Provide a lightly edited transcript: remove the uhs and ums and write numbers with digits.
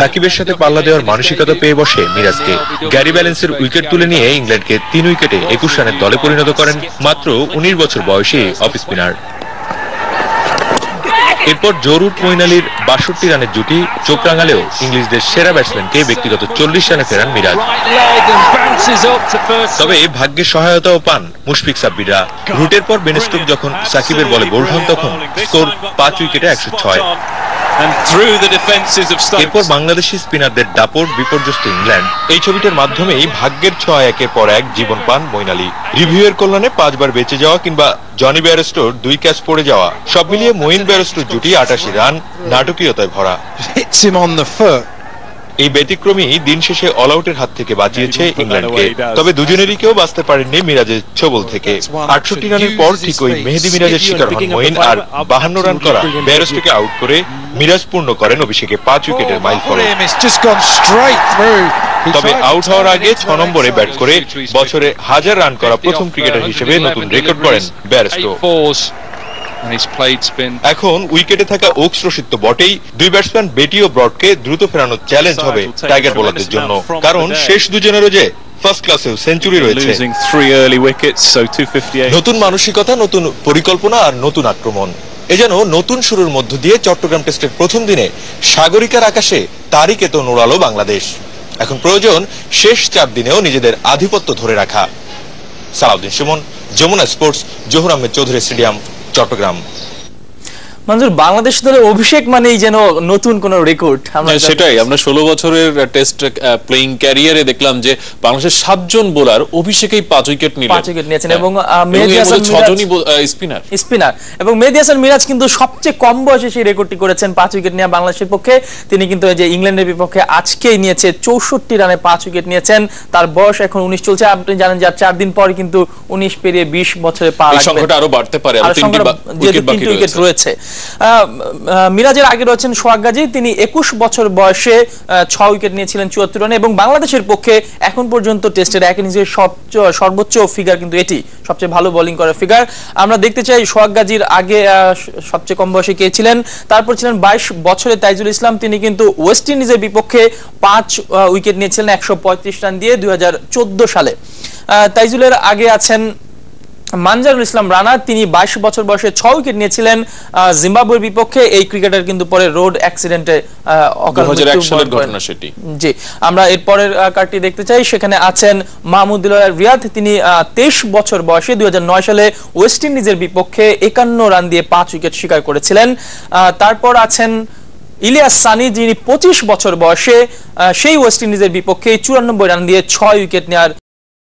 সাকিবের সাথে পাল্লা দেওয়ার মানসিকতা পেয়ে বসে মিরাজকে। গ্যারি ব্যালেন্সের উইকেট তুলে নিয়ে ইংল্যান্ডকে 3 উইকেটে 21 রানের দলে পরিণত করেন মাত্র 19 বছর বয়সী অফ স্পিনার। এরপর জো রুট মঈন আলীর 62 রানের জুটি চোখ রাঙালেও ইংলিশদের সেরা ব্যাটসম্যানকে ব্যক্তিগত 40 রানে ফেরান মিরাজ। তবে ভাগ্যের সহায়তাও পান মুশফিক সাব্বিররা। রুটের পর বেন স্টোকস যখন সাকিবের বলে বোল্ড হন তখন স্কোর 5 উইকেটে 106। এরপর বাংলাদেশি স্পিনারদের দাপট বিপর্যস্ত ইংল্যান্ড। এই ছবিটার মাধ্যমেই ভাগ্যের ছোঁয়া একের পর এক জীবন পান মঈন আলী। রিভিউয়ের কল্যাণে 5 বার বেঁচে যাওয়া কিংবা জনি বেয়ারস্টোর 2 ক্যাচ পড়ে যাওয়া, সব মিলিয়ে মঈন বেয়ারস্টোর জুটি 88 রান, নাটকীয়তায় ভরা। এই ব্যতিক্রমী দিন শেষে অল আউটের হাত থেকে বাঁচিয়েছে ইংল্যান্ডকে। তবে দুজনেরই কেউ বাঁচতে পারেননি মিরাজের ছোবল থেকে। 68 রানের পর ঠিক ওই মেহেদী মিরাজের শিকার হন মঈন, আর 52 রান করা বেয়ারস্টোকে আউট করে মিরাজ পূর্ণ করেন অভিষেকে 5 উইকেটের মাইলফলক। তবে আউট হওয়ার আগে 6 নম্বরে ব্যাট করে বছরে 1000 রান করা প্রথম ক্রিকেটার হিসেবে নতুন রেকর্ড করেন বেয়ারস্টো। এখন উইকেটে থাকা ওকস রশিদ তো বটেই, 2 ব্যাটসম্যান বেটি ও ব্রডকে দ্রুত ফেরানোর চ্যালেঞ্জ হবে টাইগার বোলারদের জন্য, কারণ শেষ দুজনেরও যে ফার্স্ট ক্লাসেও সেঞ্চুরি রয়েছে। নতুন মানসিকতা, নতুন পরিকল্পনা আর নতুন আক্রমণ, এ যেন নতুন শুরুর মধ্য দিয়ে চট্টগ্রাম টেস্টের প্রথম দিনে সাগরিকার আকাশে তারই কেতন ওড়ালো বাংলাদেশ। এখন প্রয়োজন শেষ 4 দিনেও নিজেদের আধিপত্য ধরে রাখা। Salauddin Suman, Jamuna sports, Zahur Ahmed Chowdhury stadium, Chattogram. মঞ্জুর, বাংলাদেশ দলে অভিষেক মানেই যেন নতুন কোন রেকর্ড। সেটাই, আমরা 16 বছরের টেস্ট প্লেইং ক্যারিয়ারে দেখলাম যে বাংলাদেশের 7 জন বোলার অভিষেকেই 5 উইকেট নিয়েছেন এবং মেহেদী হাসান 6 জনই স্পিনার এবং মেহেদী হাসান মিরাজ কিন্তু সবচেয়ে কম বয়সে সেই রেকর্ডটি করেছেন 5 উইকেট নিয়ে বাংলাদেশের পক্ষে। তিনি কিন্তু এই যে ইংল্যান্ডের বিপক্ষে আজকেই নিয়েছে 64 রানে 5 উইকেট নিয়েছেন। তার বয়স এখন 19 চলছে। আপনি জানেন যে 4 দিন পর কিন্তু 19 পেরিয়ে 20 বছরে পা রাখবে। এই সংখ্যাটা আরো বাড়তে পারে, আর 3টি উইকেট রয়েছে। মিরাজের আগে রয়েছেন সোহাগ গাজী, তিনি 21 বছর বয়সে 6 উইকেট নিয়েছিলেন 74 রানে এবং বাংলাদেশের পক্ষে এখন পর্যন্ত টেস্টের এক ইনিংসের সর্বোচ্চ ফিগার কিন্তু এটি, সবচেয়ে ভালো বোলিং করার ফিগার। আমরা দেখতে চাই সোহাগ গাজীর আগে সবচেয়ে কম বয়সে কে ছিলেন। তারপর ছিলেন 22 বছরে তাইজুল ইসলাম, তিনি কিন্তু ওয়েস্ট ইন্ডিজের বিপক্ষে 5 উইকেট নিয়েছিলেন 135 রান দিয়ে 2014 সালে। তাইজুলের আগে আছেন মানজারুল ইসলাম রানা, তিনি 22 বছর বয়সে 6 উইকেট নিয়েছিলেন জিম্বাবুয়ের বিপক্ষে। এই ক্রিকেটার কিন্তু পরে রোড অ্যাক্সিডেন্টে অকাল মৃত্যু বরণ করেন। জি, আমরা এর পরের কার্ডটি দেখতে চাই। সেখানে আছেন মাহমুদুল্লাহ রিয়াদ, তিনি 23 বছর বয়সে 2009 সালে ওয়েস্ট ইন্ডিজের বিপক্ষে 51 রান দিয়ে 5 উইকেট শিকার করেছিলেন। তারপর আছেন ইলিয়াস সানি, যিনি 25 বছর বয়সে সেই ওয়েস্ট ইন্ডিজের বিপক্ষে 94 রান দিয়ে 6 উইকেট নেওয়ার